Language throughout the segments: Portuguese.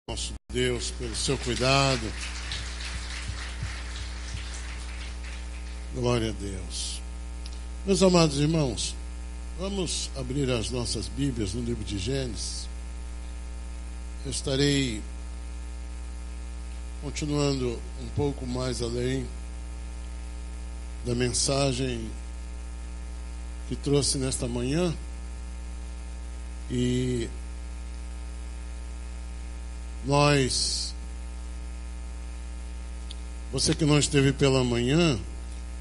Nosso Deus, pelo seu cuidado. Glória a Deus. Meus amados irmãos, vamos abrir as nossas Bíblias no livro de Gênesis. Eu estarei continuando um pouco mais além da mensagem que trouxe nesta manhã. E você que não esteve pela manhã,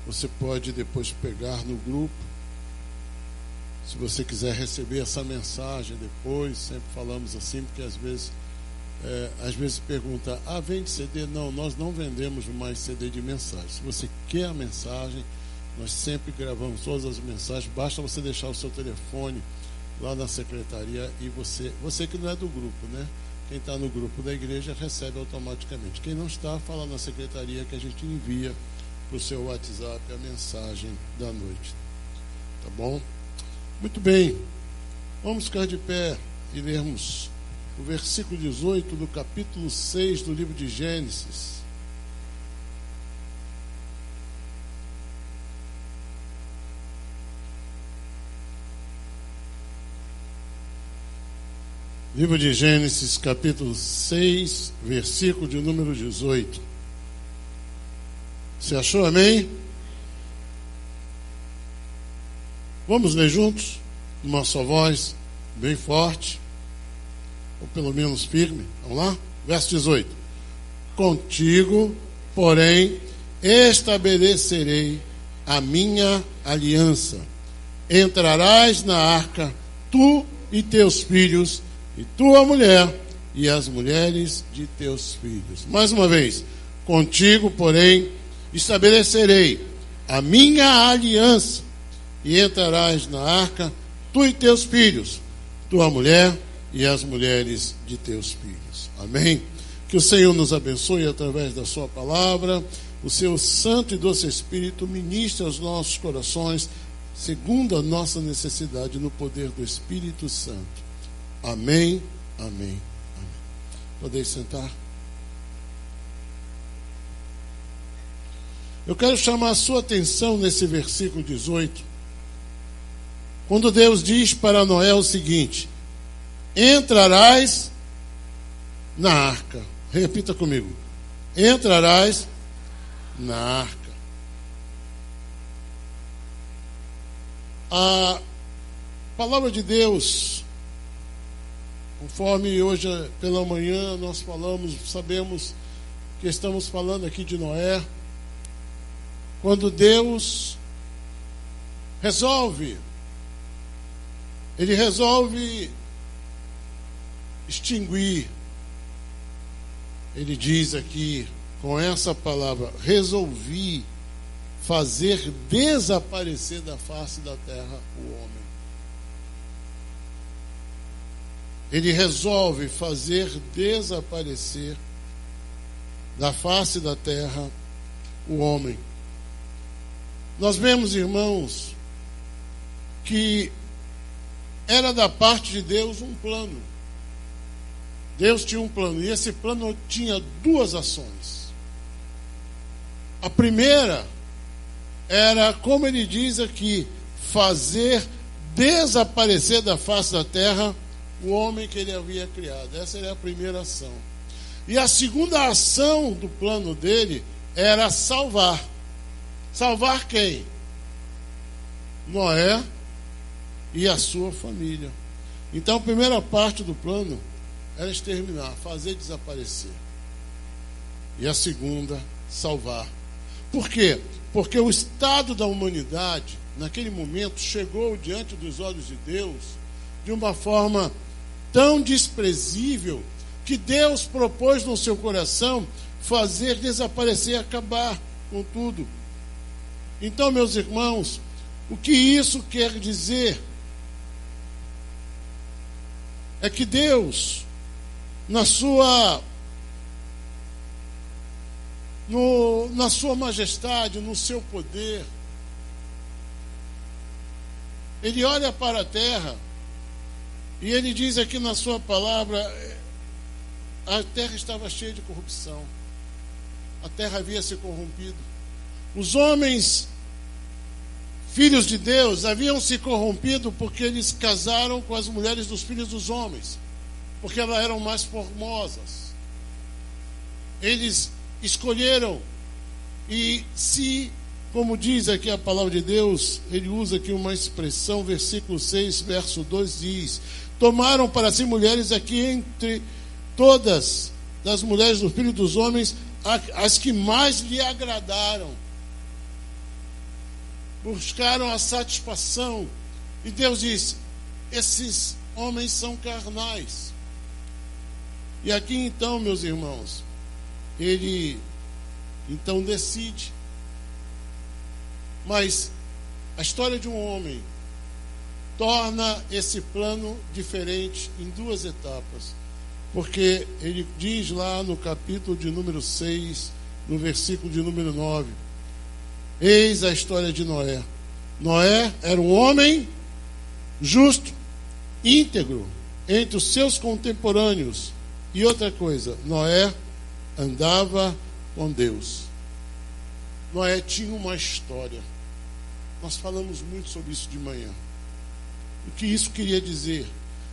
você pode depois pegar no grupo, se você quiser receber essa mensagem depois. Sempre falamos assim, porque às vezes pergunta: vende CD? Não, nós não vendemos mais CD de mensagem. Se você quer a mensagem, nós sempre gravamos todas as mensagens. Basta você deixar o seu telefone lá na secretaria e você que não é do grupo, né? Quem está no grupo da igreja recebe automaticamente. Quem não está, fala na secretaria que a gente envia para o seu WhatsApp a mensagem da noite. Tá bom? Muito bem. Vamos ficar de pé e lermos o versículo 18 do capítulo 6 do livro de Gênesis. Livro de Gênesis, capítulo 6, versículo de número 18. Você achou, amém? Vamos ler juntos, numa só voz, bem forte, ou pelo menos firme. Vamos lá? Verso 18. Contigo, porém, estabelecerei a minha aliança. Entrarás na arca, tu e teus filhos, e tua mulher, e as mulheres de teus filhos. Mais uma vez. Contigo, porém, estabelecerei a minha aliança, e entrarás na arca, tu e teus filhos, tua mulher e as mulheres de teus filhos. Amém? Que o Senhor nos abençoe através da sua palavra. O seu santo e doce Espírito ministre aos nossos corações, segundo a nossa necessidade, no poder do Espírito Santo. Amém, amém, amém. Podeis sentar? Eu quero chamar a sua atenção nesse versículo 18, quando Deus diz para Noé o seguinte: entrarás na arca. Repita comigo: entrarás na arca. A palavra de Deus, conforme hoje pela manhã nós sabemos que estamos falando aqui de Noé, quando Deus Ele resolve extinguir. Ele diz aqui, com essa palavra, resolvi fazer desaparecer da face da terra o homem. Ele resolve fazer desaparecer da face da terra o homem. Nós vemos, irmãos, que era da parte de Deus um plano. Deus tinha um plano, e esse plano tinha duas ações. A primeira era, como ele diz aqui, fazer desaparecer da face da terra o homem que ele havia criado. Essa era a primeira ação. E a segunda ação do plano dele era salvar. Salvar quem? Noé e a sua família. Então a primeira parte do plano era exterminar, fazer desaparecer. E a segunda, salvar. Por quê? Porque o estado da humanidade, naquele momento, chegou diante dos olhos de Deus de uma forma tão desprezível que Deus propôs no seu coração fazer desaparecer, acabar com tudo. Então, meus irmãos, o que isso quer dizer? É que Deus, na sua majestade, no seu poder, Ele olha para a terra e Ele diz aqui na sua palavra: a terra estava cheia de corrupção. A terra havia se corrompido. Os homens, filhos de Deus, haviam se corrompido porque eles casaram com as mulheres dos filhos dos homens, porque elas eram mais formosas. Eles escolheram e se, como diz aqui a palavra de Deus, ele usa aqui uma expressão, versículo 6, verso 2 diz: tomaram para si mulheres aqui entre todas das mulheres do filho dos homens, as que mais lhe agradaram. Buscaram a satisfação. E Deus diz: esses homens são carnais. E aqui então, meus irmãos, ele então decide. Mas a história de um homem torna esse plano diferente em duas etapas. Porque ele diz lá no capítulo de número 6, no versículo de número 9: eis a história de Noé. Noé era um homem justo, íntegro, entre os seus contemporâneos. E outra coisa, Noé andava com Deus. Noé tinha uma história. Nós falamos muito sobre isso de manhã. O que isso queria dizer?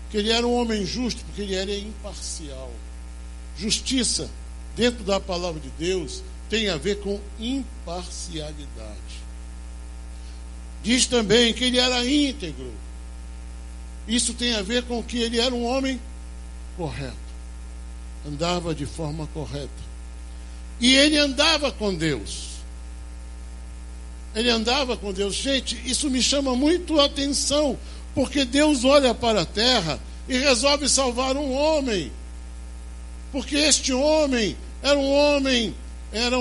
Que ele era um homem justo, porque ele era imparcial. Justiça, dentro da palavra de Deus, tem a ver com imparcialidade. Diz também que ele era íntegro. Isso tem a ver com que ele era um homem correto. Andava de forma correta. E ele andava com Deus. Ele andava com Deus. Gente, isso me chama muito a atenção, porque Deus olha para a terra e resolve salvar um homem. Porque este homem era um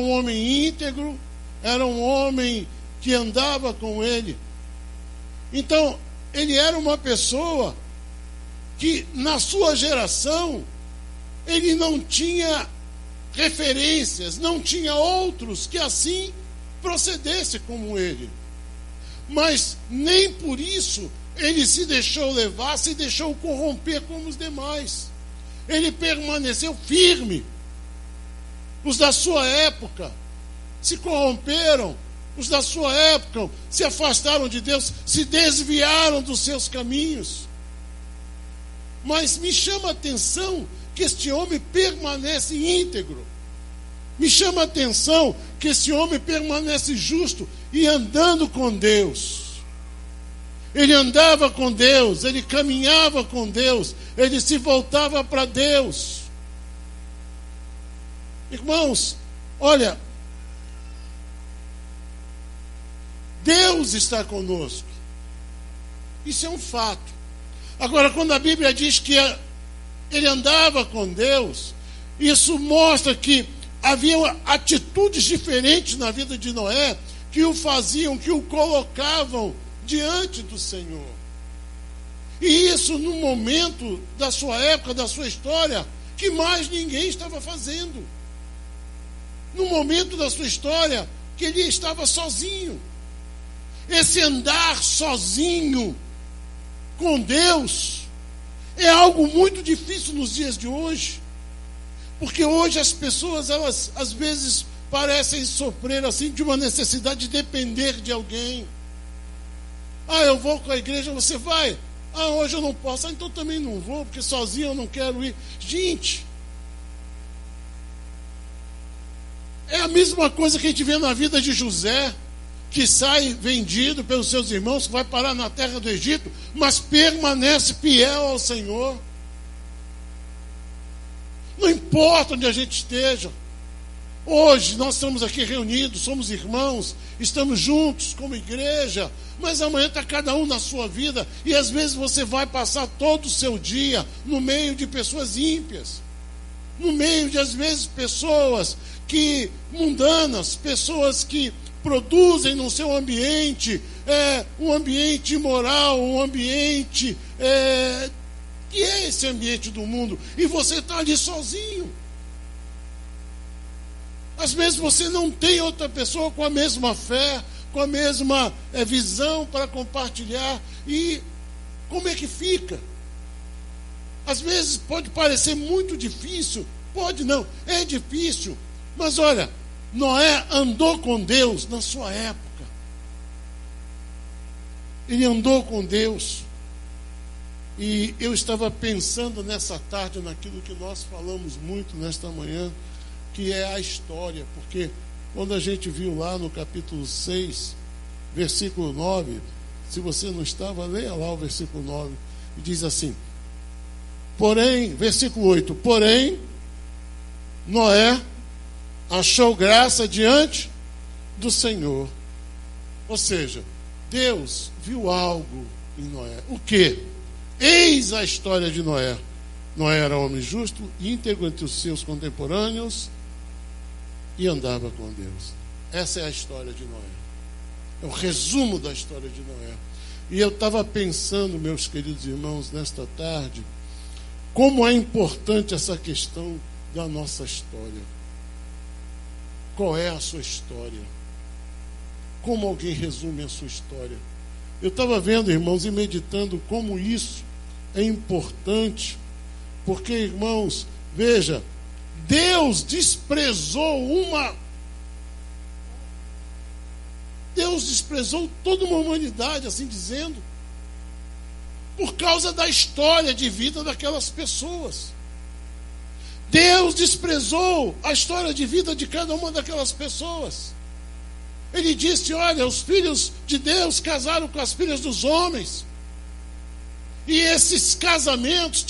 homem íntegro, era um homem que andava com ele. Então, ele era uma pessoa que, na sua geração, ele não tinha referências, não tinha outros que assim procedesse como ele. Mas nem por isso ele se deixou levar, se deixou corromper como os demais. Ele permaneceu firme. Os da sua época se corromperam. Os da sua época se afastaram de Deus, se desviaram dos seus caminhos. Mas me chama a atenção que este homem permanece íntegro. Me chama a atenção que esse homem permanece justo e andando com Deus. Ele andava com Deus, ele caminhava com Deus, ele se voltava para Deus. Irmãos, olha, Deus está conosco. Isso é um fato. Agora, quando a Bíblia diz que ele andava com Deus, isso mostra que havia atitudes diferentes na vida de Noé que o faziam, que o colocavam diante do Senhor. E isso no momento da sua época, da sua história, que mais ninguém estava fazendo. No momento da sua história que ele estava sozinho. Esse andar sozinho com Deus é algo muito difícil nos dias de hoje. Porque hoje as pessoas, elas às vezes parecem sofrer assim de uma necessidade de depender de alguém. Ah, eu vou com a igreja, você vai? Ah, hoje eu não posso, então também não vou, porque sozinho eu não quero ir. Gente, é a mesma coisa que a gente vê na vida de José, que sai vendido pelos seus irmãos, que vai parar na terra do Egito, mas permanece fiel ao Senhor. Não importa onde a gente esteja. Hoje nós estamos aqui reunidos, somos irmãos, estamos juntos como igreja, mas amanhã está cada um na sua vida, e às vezes você vai passar todo o seu dia no meio de pessoas ímpias, no meio de, às vezes, pessoas que mundanas, pessoas que produzem no seu ambiente um ambiente imoral, um ambiente que é esse ambiente do mundo, e você está ali sozinho. Às vezes você não tem outra pessoa com a mesma fé, com a mesma visão para compartilhar, e como é que fica? Às vezes pode parecer muito difícil pode não, é difícil. Mas olha, Noé andou com Deus na sua época. Ele andou com Deus. E eu estava pensando nessa tarde naquilo que nós falamos muito nesta manhã, que é a história. Porque quando a gente viu lá no capítulo 6, versículo 9, se você não estava, leia lá o versículo 9, e diz assim, porém, versículo 8, porém, Noé achou graça diante do Senhor. Ou seja, Deus viu algo em Noé. O quê? Eis a história de Noé. Noé era homem justo, íntegro entre os seus contemporâneos e andava com Deus. Essa é a história de Noé. É o resumo da história de Noé. E eu estava pensando, meus queridos irmãos, nesta tarde, como é importante essa questão da nossa história. Qual é a sua história? Como alguém resume a sua história? Eu estava vendo, irmãos, e meditando como isso é importante, porque, irmãos, veja, Deus desprezou toda uma humanidade, assim dizendo, por causa da história de vida daquelas pessoas. Deus desprezou a história de vida de cada uma daquelas pessoas. Ele disse, olha, os filhos de Deus casaram com as filhas dos homens. E esses casamentos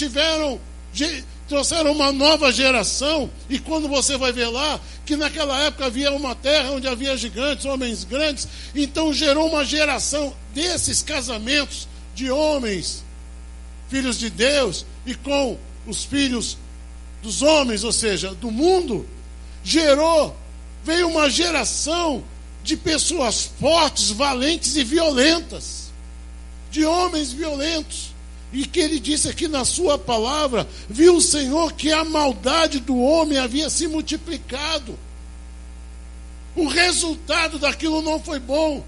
trouxeram uma nova geração. E quando você vai ver lá, que naquela época havia uma terra onde havia gigantes, homens grandes, então gerou uma geração desses casamentos de homens, filhos de Deus, e com os filhos dos homens, ou seja, do mundo, veio uma geração de pessoas fortes, valentes e violentas, de homens violentos. E que ele disse aqui na sua palavra, viu o Senhor que a maldade do homem havia se multiplicado. O resultado daquilo não foi bom.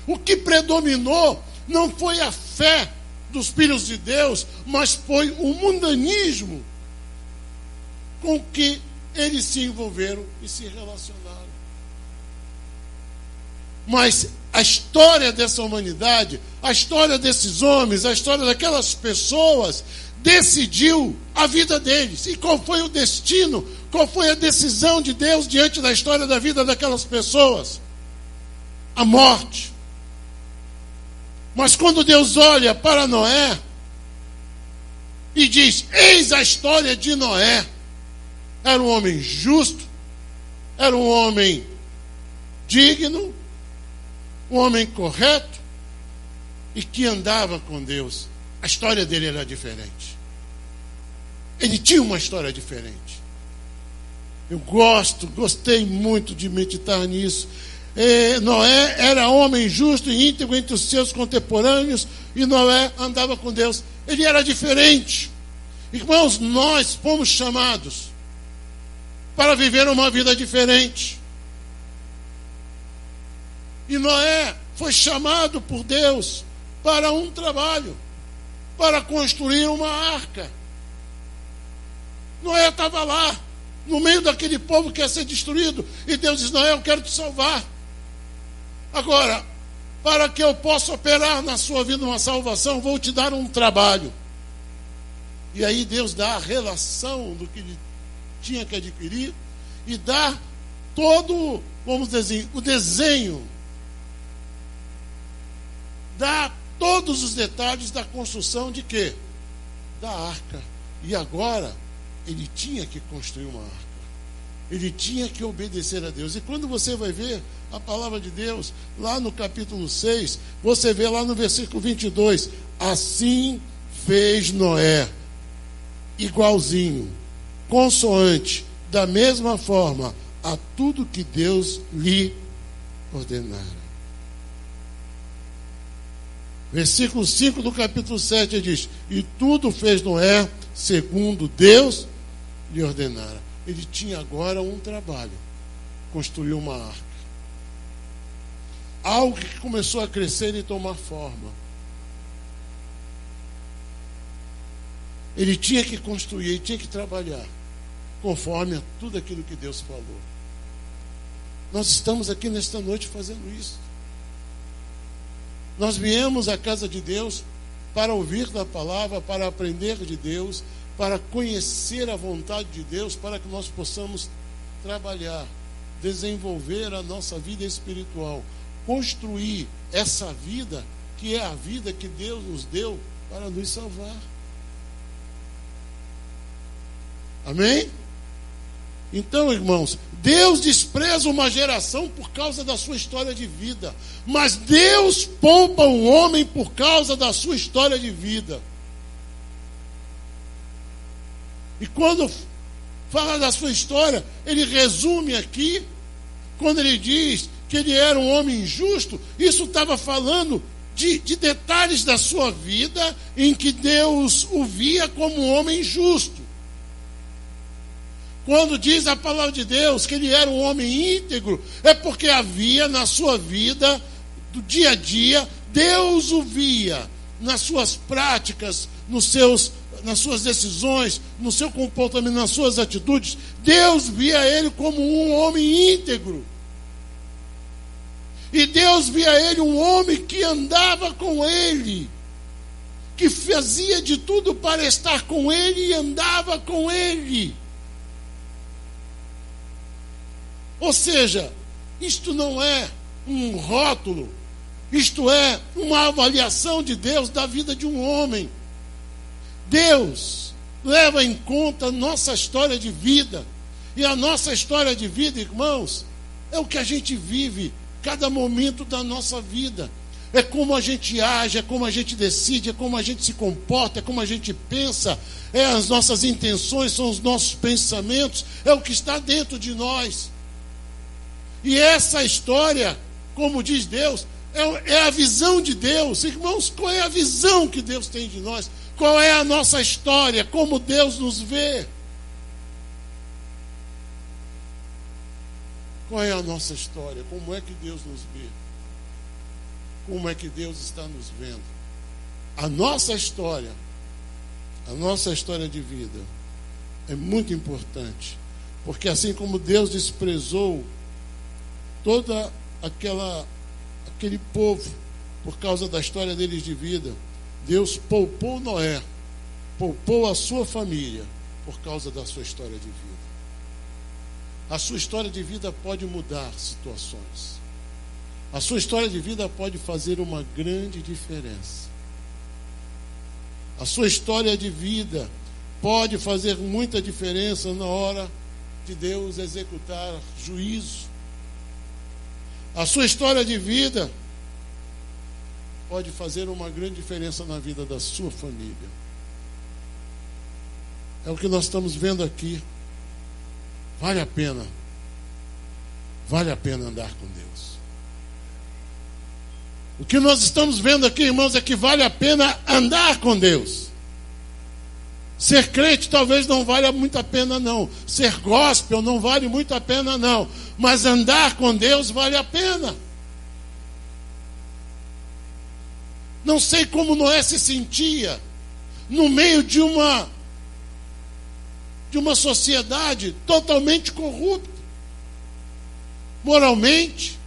O que predominou não foi a fé dos filhos de Deus, mas foi o mundanismo com que eles se envolveram e se relacionaram. Mas a história dessa humanidade, a história desses homens, a história daquelas pessoas, decidiu a vida deles. E qual foi o destino? Qual foi a decisão de Deus diante da história da vida daquelas pessoas? A morte. Mas quando Deus olha para Noé e diz, eis a história de Noé, era um homem justo, era um homem digno, um homem correto e que andava com Deus. A história dele era diferente. Ele tinha uma história diferente. Eu gostei muito de meditar nisso. Noé era homem justo e íntegro entre os seus contemporâneos e Noé andava com Deus. Ele era diferente. Irmãos, nós fomos chamados para viver uma vida diferente. E Noé foi chamado por Deus para um trabalho, para construir uma arca. Noé estava lá, no meio daquele povo que ia ser destruído, e Deus diz, Noé, eu quero te salvar. Agora, para que eu possa operar na sua vida uma salvação, vou te dar um trabalho. E aí Deus dá a relação do que ele tinha que adquirir, e dá todo, vamos dizer, o desenho, dá todos os detalhes da construção de quê? Da arca. E agora, ele tinha que construir uma arca. Ele tinha que obedecer a Deus. E quando você vai ver a palavra de Deus, lá no capítulo 6, você vê lá no versículo 22, assim fez Noé, igualzinho, consoante, da mesma forma, a tudo que Deus lhe ordenara. Versículo 5 do capítulo 7 diz, e tudo fez Noé segundo Deus lhe ordenara. Ele tinha agora um trabalho, construir uma arca. Algo que começou a crescer e tomar forma. Ele tinha que construir, ele tinha que trabalhar. conforme a tudo aquilo que Deus falou. Nós estamos aqui nesta noite fazendo isso. Nós viemos à casa de Deus para ouvir da palavra, para aprender de Deus, para conhecer a vontade de Deus, para que nós possamos trabalhar, desenvolver a nossa vida espiritual, construir essa vida que é a vida que Deus nos deu para nos salvar. Amém? Então, irmãos, Deus despreza uma geração por causa da sua história de vida, mas Deus poupa um homem por causa da sua história de vida. E quando fala da sua história, ele resume aqui, quando ele diz que ele era um homem justo, isso estava falando de detalhes da sua vida em que Deus o via como um homem justo. Quando diz a palavra de Deus que ele era um homem íntegro, é porque havia na sua vida, do dia a dia, Deus o via nas suas práticas, nas suas decisões, no seu comportamento, nas suas atitudes. Deus via ele como um homem íntegro. E Deus via ele um homem que andava com ele, que fazia de tudo para estar com ele e andava com ele. Ou seja, isto não é um rótulo, isto é uma avaliação de Deus da vida de um homem. Deus leva em conta a nossa história de vida. E a nossa história de vida, irmãos, é o que a gente vive cada momento da nossa vida. É como a gente age, é como a gente decide, é como a gente se comporta, é como a gente pensa, é as nossas intenções, são os nossos pensamentos, é o que está dentro de nós. E essa história, como diz Deus, é a visão de Deus. Irmãos, qual é a visão que Deus tem de nós? Qual é a nossa história? Como Deus nos vê? Qual é a nossa história? Como é que Deus nos vê? Como é que Deus está nos vendo? A nossa história de vida é muito importante, porque assim como Deus desprezou toda aquele povo por causa da história deles de vida, Deus poupou Noé, poupou a sua família por causa da sua história de vida. A sua história de vida pode mudar situações. A sua história de vida pode fazer uma grande diferença. A sua história de vida pode fazer muita diferença na hora de Deus executar juízo. A sua história de vida pode fazer uma grande diferença na vida da sua família. É o que nós estamos vendo aqui. Vale a pena andar com Deus. O que nós estamos vendo aqui, irmãos, é que vale a pena andar com Deus. Ser crente talvez não valha muito a pena, não. Ser gospel não vale muito a pena, não. Mas andar com Deus vale a pena. Não sei como Noé se sentia no meio de uma sociedade totalmente corrupta, moralmente,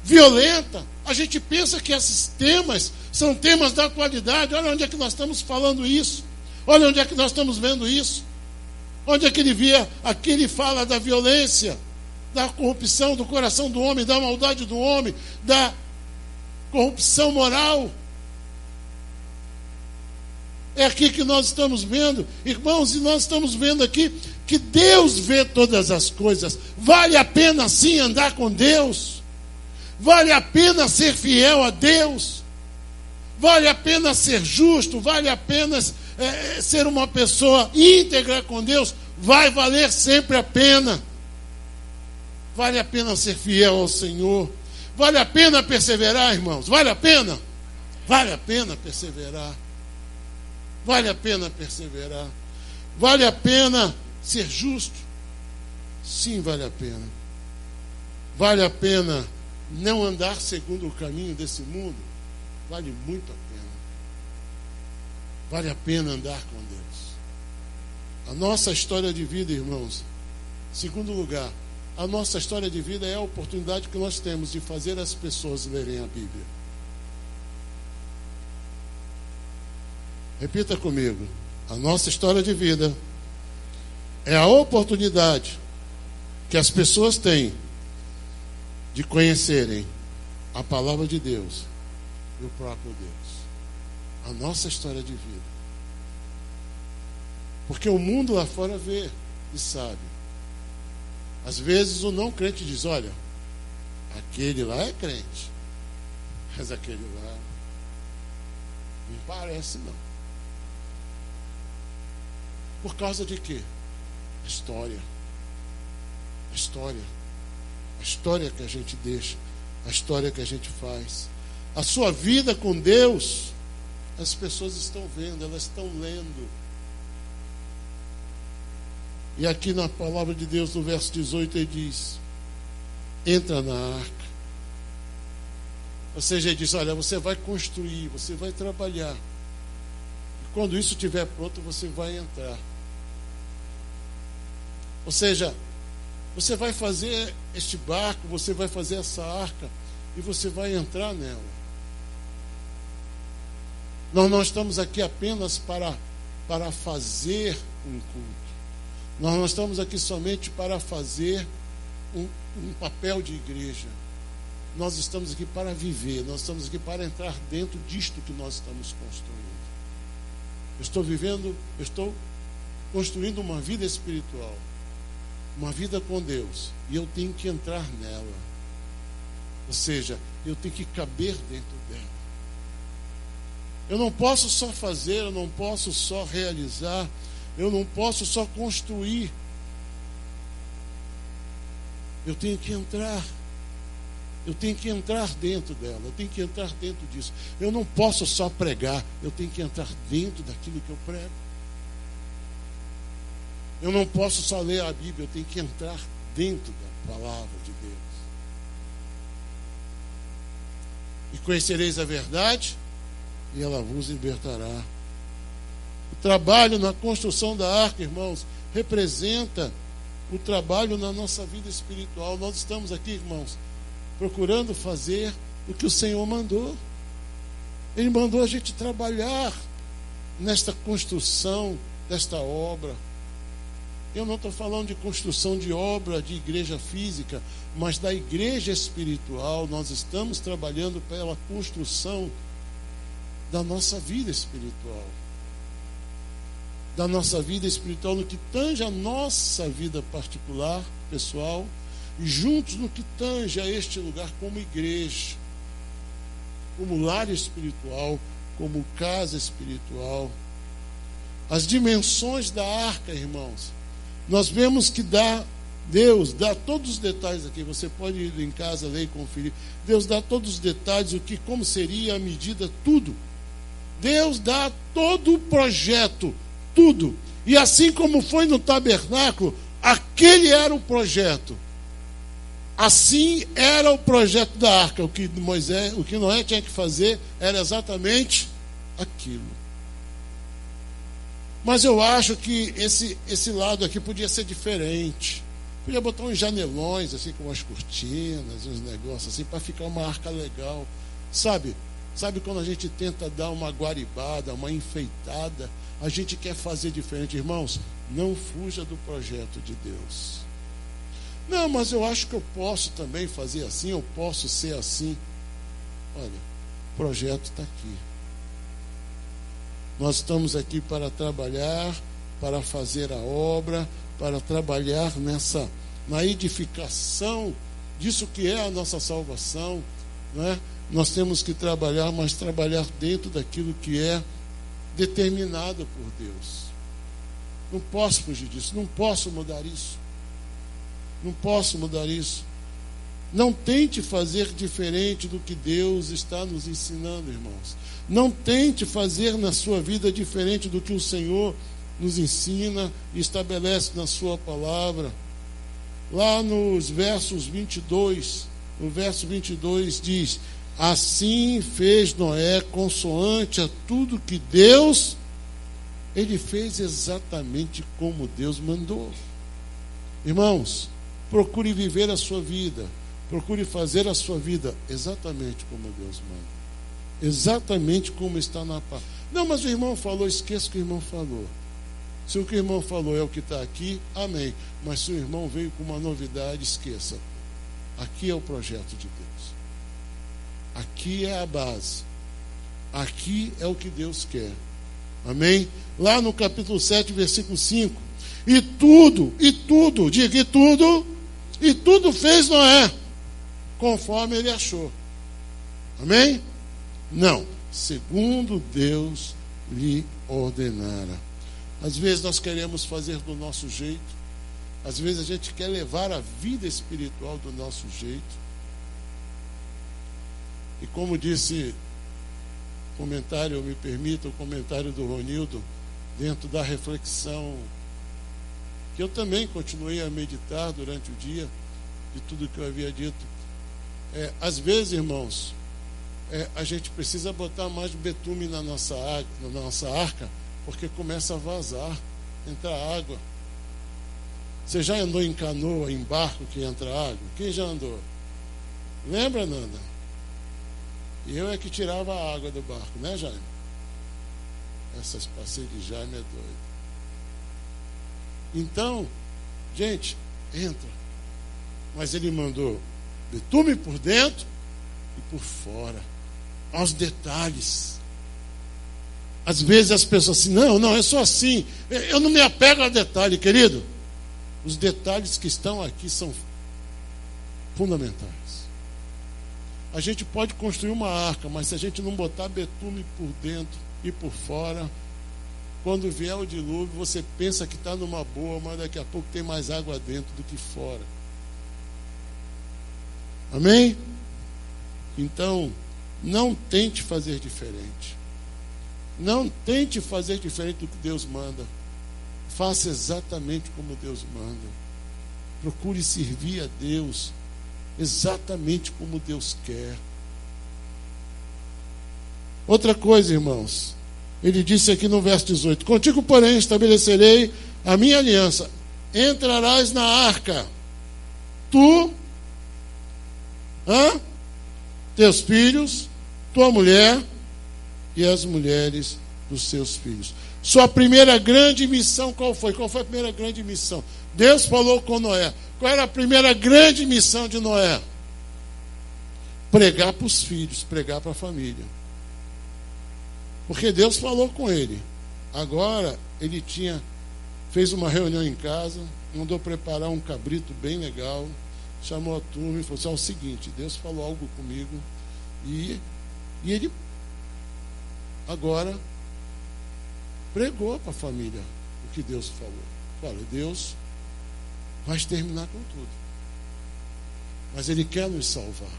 violenta. A gente pensa que esses temas são temas da atualidade. Olha onde é que nós estamos falando isso. Olha onde é que nós estamos vendo isso. Onde é que aqui ele fala da violência, da corrupção do coração do homem, da maldade do homem, da corrupção moral. É aqui que nós estamos vendo, irmãos, e nós estamos vendo aqui que Deus vê todas as coisas. Vale a pena sim andar com Deus. Vale a pena ser fiel a Deus. Vale a pena ser justo. Vale a pena ser uma pessoa íntegra com Deus. Vai valer sempre a pena. Vale a pena ser fiel ao Senhor. Vale a pena perseverar, irmãos. Vale a pena? Vale a pena perseverar. Vale a pena perseverar. Vale a pena ser justo? Sim, vale a pena. Vale a pena não andar segundo o caminho desse mundo? Vale muito a pena. Vale a pena andar com Deus. A nossa história de vida, irmãos, Segundo lugar, a nossa história de vida é a oportunidade que nós temos de fazer as pessoas lerem a Bíblia. Repita comigo. A nossa história de vida é a oportunidade que as pessoas têm de conhecerem a palavra de Deus e o próprio Deus. A nossa história de vida. Porque o mundo lá fora vê e sabe. Às vezes o não crente diz: olha, aquele lá é crente, mas aquele lá não parece não. Por causa de quê? A história. A história. A história que a gente deixa. A história que a gente faz. A sua vida com Deus, as pessoas estão vendo, elas estão lendo. E aqui na palavra de Deus, no verso 18, ele diz: entra na arca. Ou seja, ele diz: olha, você vai construir, você vai trabalhar. E quando isso estiver pronto, você vai entrar. Ou seja, você vai fazer este barco, você vai fazer essa arca e você vai entrar nela. Nós não estamos aqui apenas para fazer um culto. Nós não estamos aqui somente para fazer um papel de igreja. Nós estamos aqui para viver. Nós estamos aqui para entrar dentro disto que nós estamos construindo. Eu estou construindo uma vida espiritual, uma vida com Deus, e eu tenho que entrar nela. Ou seja, eu tenho que caber dentro dela. Eu não posso só fazer, eu não posso só realizar, eu não posso só construir. Eu tenho que entrar. Eu tenho que entrar dentro dela. Eu tenho que entrar dentro disso. Eu não posso só pregar. Eu tenho que entrar dentro daquilo que eu prego. Eu não posso só ler a Bíblia. Eu tenho que entrar dentro da palavra de Deus. E conhecereis a verdade, e ela vos libertará. O trabalho na construção da arca, irmãos, representa o trabalho na nossa vida espiritual. Nós estamos aqui, irmãos, procurando fazer o que o Senhor mandou. Ele mandou a gente trabalhar nesta construção desta obra. Eu não estou falando de construção de obra de igreja física, mas da igreja espiritual. Nós estamos trabalhando pela construção da nossa vida espiritual. Da nossa vida espiritual no que tange a nossa vida particular, pessoal, e juntos no que tange a este lugar como igreja, como lar espiritual, como casa espiritual. As dimensões da arca, irmãos, nós vemos que Deus dá todos os detalhes aqui. Você pode ir em casa, ler e conferir. Deus dá todos os detalhes, como seria a medida, tudo. Deus dá todo o projeto, tudo. E assim como foi no tabernáculo, aquele era o projeto. Assim era o projeto da arca. O que Noé tinha que fazer era exatamente aquilo. Mas eu acho que esse lado aqui podia ser diferente. Podia botar uns janelões, assim, com umas cortinas, uns negócios assim, para ficar uma arca legal. Sabe quando a gente tenta dar uma guaribada, uma enfeitada, a gente quer fazer diferente. Irmãos, não fuja do projeto de Deus. Não, mas eu acho que eu posso também fazer assim, eu posso ser assim. Olha, o projeto está aqui. Nós estamos aqui para trabalhar, para fazer a obra, para trabalhar na edificação disso que é a nossa salvação, não é? Nós temos que trabalhar, mas trabalhar dentro daquilo que é determinado por Deus. Não posso fugir disso, não posso mudar isso. Não posso mudar isso. Não tente fazer diferente do que Deus está nos ensinando, irmãos. Não tente fazer na sua vida diferente do que o Senhor nos ensina e estabelece na sua palavra. Lá nos versos 22, no verso 22 diz: assim fez Noé consoante a tudo que Deus, ele fez exatamente como Deus mandou. Irmãos, procure viver a sua vida, procure fazer a sua vida exatamente como Deus manda. Exatamente como está na palavra. Não, mas o irmão falou, esqueça o que o irmão falou. Se o que o irmão falou é o que está aqui, amém. Mas se o irmão veio com uma novidade, esqueça. Aqui é o projeto de Deus. Aqui é a base. Aqui é o que Deus quer. Amém? Lá no capítulo 7, versículo 5. E tudo, diga, e tudo fez Noé, conforme ele achou. Amém? Não, segundo Deus lhe ordenara. Às vezes nós queremos fazer do nosso jeito, às vezes a gente quer levar a vida espiritual do nosso jeito. E como disse comentário, me permita, o comentário do Ronildo, dentro da reflexão, que eu também continuei a meditar durante o dia, de tudo que eu havia dito. Às vezes, irmãos, a gente precisa botar mais betume na nossa arca, porque começa a vazar, entra água. Você já andou em canoa, em barco que entra água? Quem já andou? Lembra, Nanda? E eu é que tirava a água do barco, né, Jaime? Essas passeios de Jaime é doido. Então, gente, entra. Mas ele mandou betume por dentro e por fora, aos detalhes. Às vezes as pessoas assim, não, é só assim. Eu não me apego a detalhe, querido. Os detalhes que estão aqui são fundamentais. A gente pode construir uma arca, mas se a gente não botar betume por dentro e por fora, quando vier o dilúvio, você pensa que está numa boa, mas daqui a pouco tem mais água dentro do que fora. Amém? Então, não tente fazer diferente. Não tente fazer diferente do que Deus manda. Faça exatamente como Deus manda. Procure servir a Deus exatamente como Deus quer. Outra coisa, irmãos, ele disse aqui no verso 18: contigo, porém, estabelecerei a minha aliança. Entrarás na arca, tu, teus filhos, tua mulher e as mulheres dos seus filhos. Sua primeira grande missão qual foi? Qual foi a primeira grande missão? Deus falou com Noé. Qual era a primeira grande missão de Noé? Pregar para os filhos, pregar para a família. Porque Deus falou com ele. Agora ele fez uma reunião em casa, mandou preparar um cabrito bem legal, chamou a turma e falou assim: é o seguinte, Deus falou algo comigo e ele agora pregou para a família o que Deus falou. Olha, Deus vai terminar com tudo, mas Ele quer nos salvar.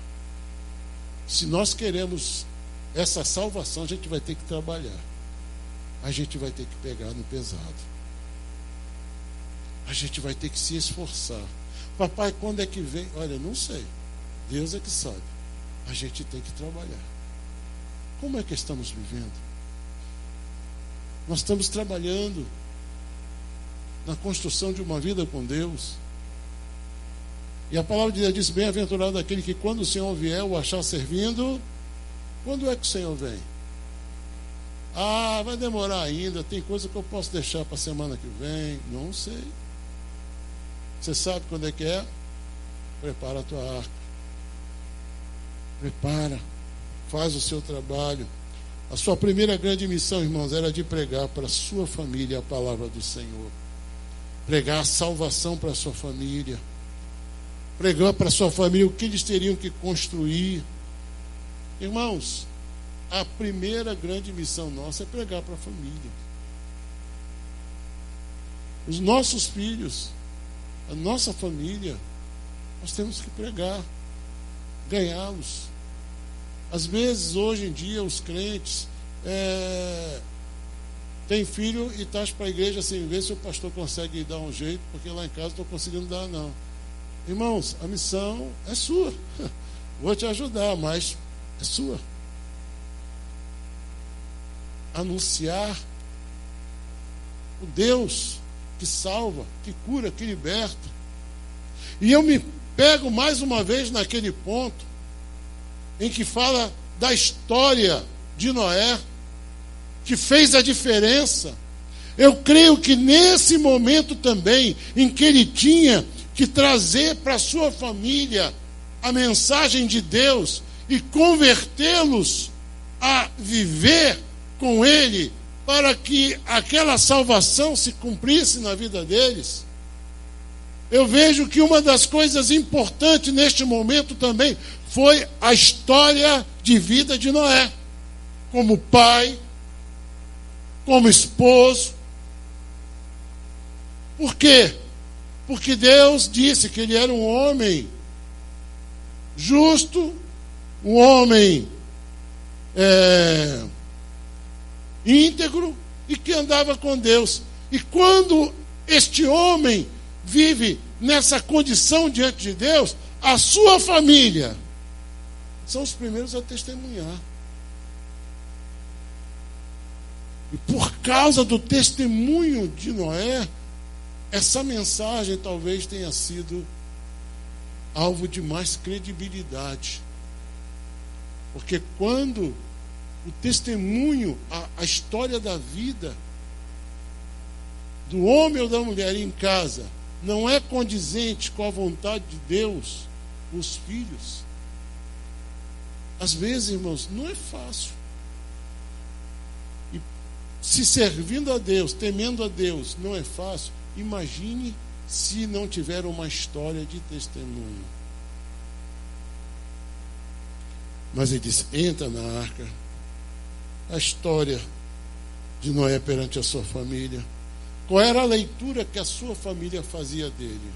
Se nós queremos essa salvação, a gente vai ter que trabalhar, a gente vai ter que pegar no pesado, a gente vai ter que se esforçar. Papai, quando é que vem? Olha, não sei, Deus é que sabe. A gente tem que trabalhar. Como é que estamos vivendo? Nós estamos trabalhando na construção de uma vida com Deus. E a palavra de Deus diz: bem-aventurado aquele que, quando o Senhor vier, o achar servindo. Quando é que o Senhor vem? Vai demorar ainda, tem coisa que eu posso deixar para a semana que vem. Não sei. Você sabe quando é que é? Prepara a tua arca. Prepara. Faz o seu trabalho. A sua primeira grande missão, irmãos, era de pregar para a sua família a palavra do Senhor. Pregar a salvação para a sua família. Pregar para a sua família o que eles teriam que construir. Irmãos, a primeira grande missão nossa é pregar para a família. Os nossos filhos, a nossa família, nós temos que pregar, ganhá-los. Às vezes, hoje em dia, os crentes têm filho e traz para a igreja assim: ver se o pastor consegue dar um jeito, porque lá em casa não estou conseguindo dar, não. Irmãos, a missão é sua. Vou te ajudar, mas é sua. Anunciar o Deus que salva, que cura, que liberta. E eu me pego mais uma vez naquele ponto em que fala da história de Noé, que fez a diferença. Eu creio que nesse momento também, em que ele tinha que trazer para a sua família a mensagem de Deus e convertê-los a viver com ele, para que aquela salvação se cumprisse na vida deles. Eu vejo que uma das coisas importantes neste momento também foi a história de vida de Noé, como pai, como esposo. Por quê? Porque Deus disse que ele era um homem justo, um homem íntegro e que andava com Deus. E quando este homem vive nessa condição diante de Deus, a sua família são os primeiros a testemunhar. E por causa do testemunho de Noé, essa mensagem talvez tenha sido alvo de mais credibilidade. Porque quando o testemunho, a história da vida do homem ou da mulher em casa não é condizente com a vontade de Deus, os filhos, às vezes, irmãos, não é fácil. E se servindo a Deus, temendo a Deus, não é fácil, imagine se não tiver uma história de testemunho. Mas ele disse: entra na arca. A história de Noé perante a sua família. Qual era a leitura que a sua família fazia dele?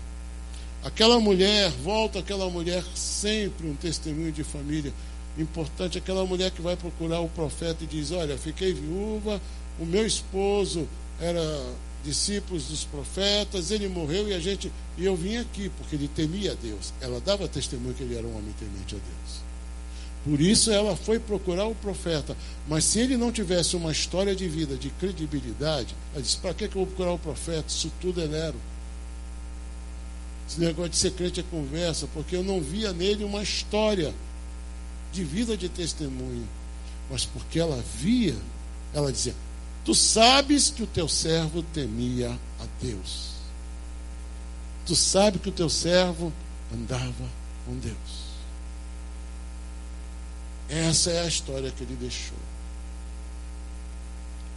Aquela mulher, volta aquela mulher, sempre um testemunho de família importante, aquela mulher que vai procurar o profeta e diz: olha, fiquei viúva, o meu esposo era discípulo dos profetas, ele morreu e eu vim aqui, porque ele temia a Deus. Ela dava testemunho que ele era um homem temente a Deus. Por isso ela foi procurar o profeta. Mas se ele não tivesse uma história de vida, de credibilidade, ela disse: para que eu vou procurar o profeta? Isso tudo é lero. Esse negócio de ser crente é conversa, porque eu não via nele uma história de vida, de testemunho. Mas porque ela via, ela dizia: tu sabes que o teu servo temia a Deus. Tu sabes que o teu servo andava com Deus. Essa é a história que ele deixou.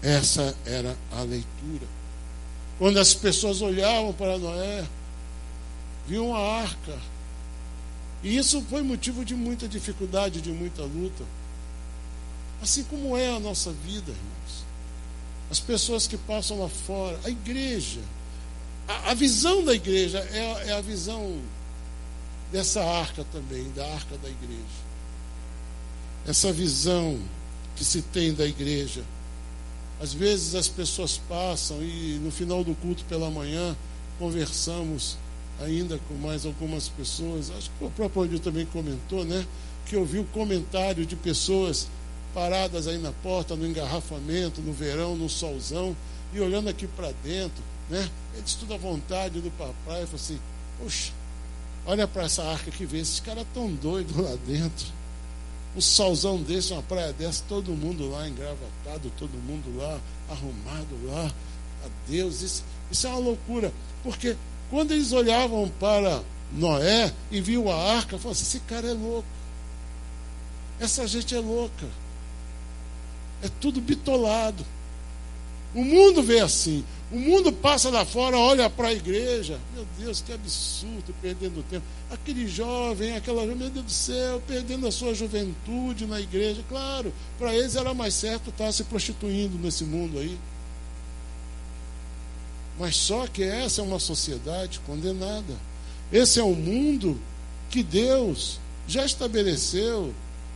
Essa era a leitura. Quando as pessoas olhavam para Noé, viam a arca. E isso foi motivo de muita dificuldade, de muita luta. Assim como é a nossa vida, irmãos. As pessoas que passam lá fora, a igreja, a visão da igreja é a visão dessa arca também, da arca da igreja. Essa visão que se tem da igreja. Às vezes as pessoas passam e no final do culto pela manhã conversamos ainda com mais algumas pessoas. Acho que o próprio André também comentou, né? Que ouviu comentário de pessoas paradas aí na porta, no engarrafamento, no verão, no solzão, e olhando aqui para dentro, né? Eles tudo à vontade do papai, e falou assim: poxa, olha para essa arca que vê, esses caras tão doidos lá dentro. Um solzão desse, uma praia dessa, todo mundo lá engravatado, todo mundo lá arrumado lá. A Deus, isso é uma loucura. Porque quando eles olhavam para Noé e viam a arca, falavam assim: esse cara é louco. Essa gente é louca. É tudo bitolado. O mundo vê assim. O mundo passa lá fora, olha para a igreja. Meu Deus, que absurdo, perdendo tempo. Aquele jovem, aquela jovem, meu Deus do céu, perdendo a sua juventude na igreja. Claro, para eles era mais certo estar se prostituindo nesse mundo aí. Mas só que essa é uma sociedade condenada. Esse é um mundo que Deus já estabeleceu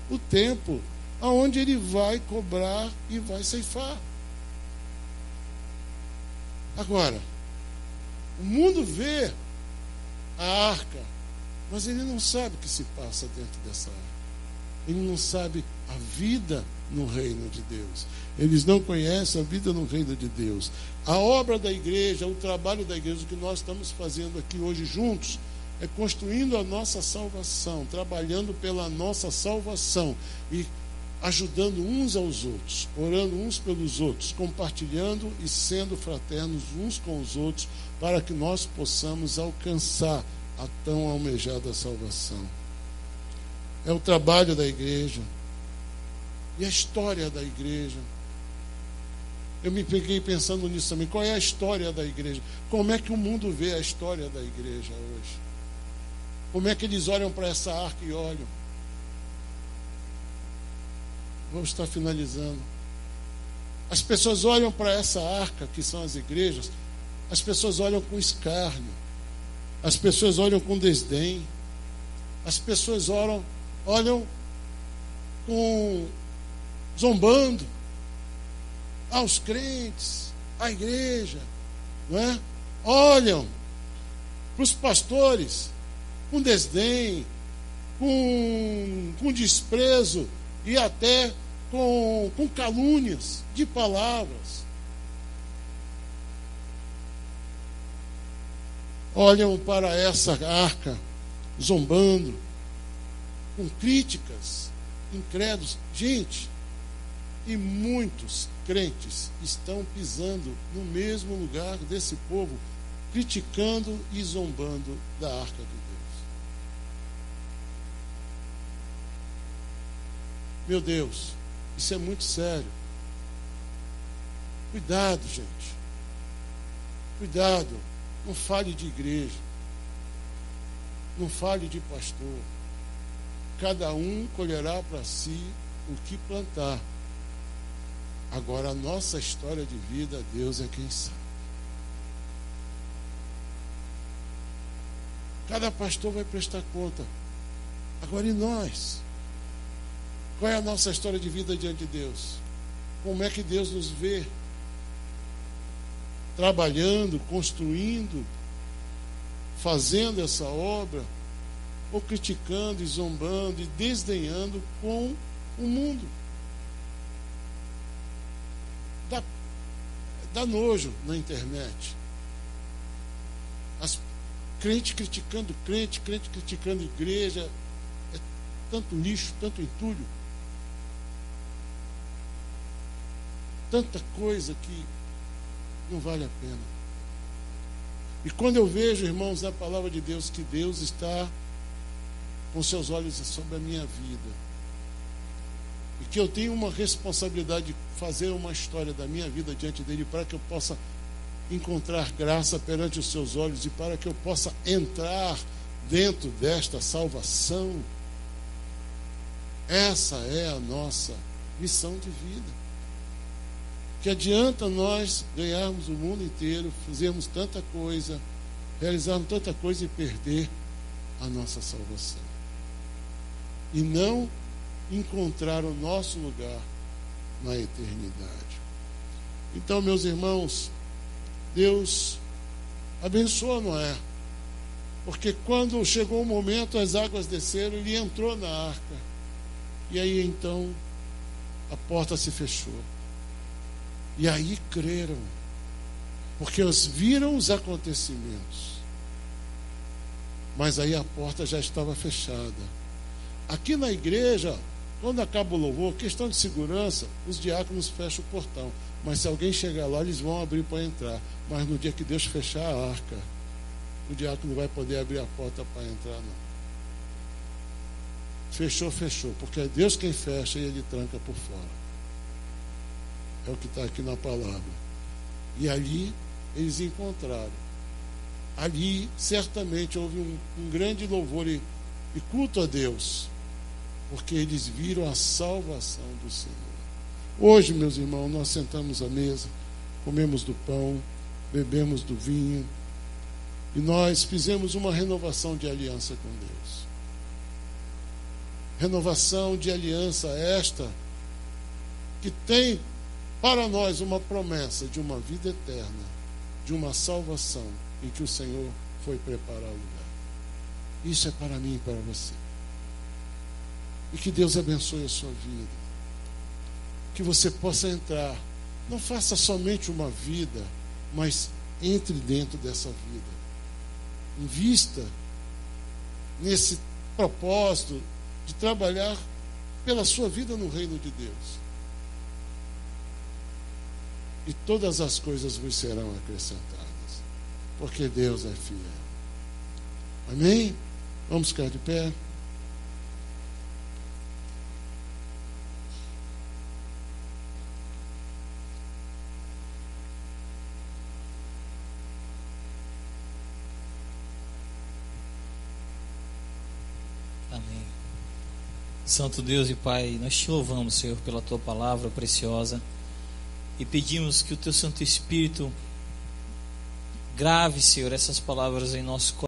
o tempo aonde Ele vai cobrar e vai ceifar. Agora, o mundo vê a arca, mas ele não sabe o que se passa dentro dessa arca. Ele não sabe a vida no reino de Deus. Eles não conhecem a vida no reino de Deus. A obra da igreja, o trabalho da igreja, o que nós estamos fazendo aqui hoje juntos, é construindo a nossa salvação, trabalhando pela nossa salvação e ajudando uns aos outros, orando uns pelos outros, compartilhando e sendo fraternos uns com os outros, para que nós possamos alcançar a tão almejada salvação. É o trabalho da igreja e a história da igreja. Eu me peguei pensando nisso também. Qual é a história da igreja? Como é que o mundo vê a história da igreja hoje? Como é que eles olham para essa arca e olham? Vamos estar finalizando. As pessoas olham para essa arca, que são as igrejas, as pessoas olham com escárnio, as pessoas olham com desdém, as pessoas olham com zombando aos crentes, à igreja, não é? Olham para os pastores com desdém, com desprezo e até com calúnias de palavras. Olham para essa arca zombando, com críticas, incrédulos. Gente, e muitos crentes estão pisando no mesmo lugar desse povo, criticando e zombando da arca de Deus. Meu Deus, isso é muito sério. Cuidado, gente. Cuidado. Não fale de igreja. Não fale de pastor. Cada um colherá para si o que plantar. Agora, a nossa história de vida, Deus é quem sabe. Cada pastor vai prestar conta. Agora, e nós? Qual é a nossa história de vida diante de Deus? Como é que Deus nos vê? Trabalhando, construindo, fazendo essa obra, ou criticando e zombando e desdenhando com o mundo? Dá nojo na internet. Crente criticando crente criticando igreja. É tanto lixo, tanto entulho. Tanta coisa que não vale a pena. E quando eu vejo, irmãos, na palavra de Deus, que Deus está com seus olhos sobre a minha vida, e que eu tenho uma responsabilidade de fazer uma história da minha vida diante dele, para que eu possa encontrar graça perante os seus olhos e para que eu possa entrar dentro desta salvação. Essa é a nossa missão de vida. Que adianta nós ganharmos o mundo inteiro, fazermos tanta coisa, realizarmos tanta coisa e perder a nossa salvação, e não encontrar o nosso lugar na eternidade. Então, meus irmãos, Deus abençoa Noé, porque quando chegou o momento, as águas desceram, ele entrou na arca, e aí então a porta se fechou. E aí creram, porque eles viram os acontecimentos, mas aí a porta já estava fechada. Aqui na igreja, quando acaba o louvor, questão de segurança, os diáconos fecham o portão, mas se alguém chegar lá, eles vão abrir para entrar. Mas no dia que Deus fechar a arca, o diácono não vai poder abrir a porta para entrar, não. Fechou, porque é Deus quem fecha e ele tranca por fora. É o que está aqui na palavra. E ali eles encontraram. Ali certamente houve um grande louvor e culto a Deus, porque eles viram a salvação do Senhor. Hoje, meus irmãos, nós sentamos à mesa, comemos do pão, bebemos do vinho, e nós fizemos uma renovação de aliança com Deus. Renovação de aliança esta que tem para nós uma promessa de uma vida eterna, de uma salvação em que o Senhor foi preparar o lugar. Isso é para mim e para você. E que Deus abençoe a sua vida. Que você possa entrar. Não faça somente uma vida, mas entre dentro dessa vida. Invista nesse propósito de trabalhar pela sua vida no reino de Deus. E todas as coisas vos serão acrescentadas, porque Deus é fiel. Amém? Vamos ficar de pé. Amém. Santo Deus e Pai, nós te louvamos, Senhor, pela tua palavra preciosa e pedimos que o teu Santo Espírito grave, Senhor, essas palavras em nosso coração.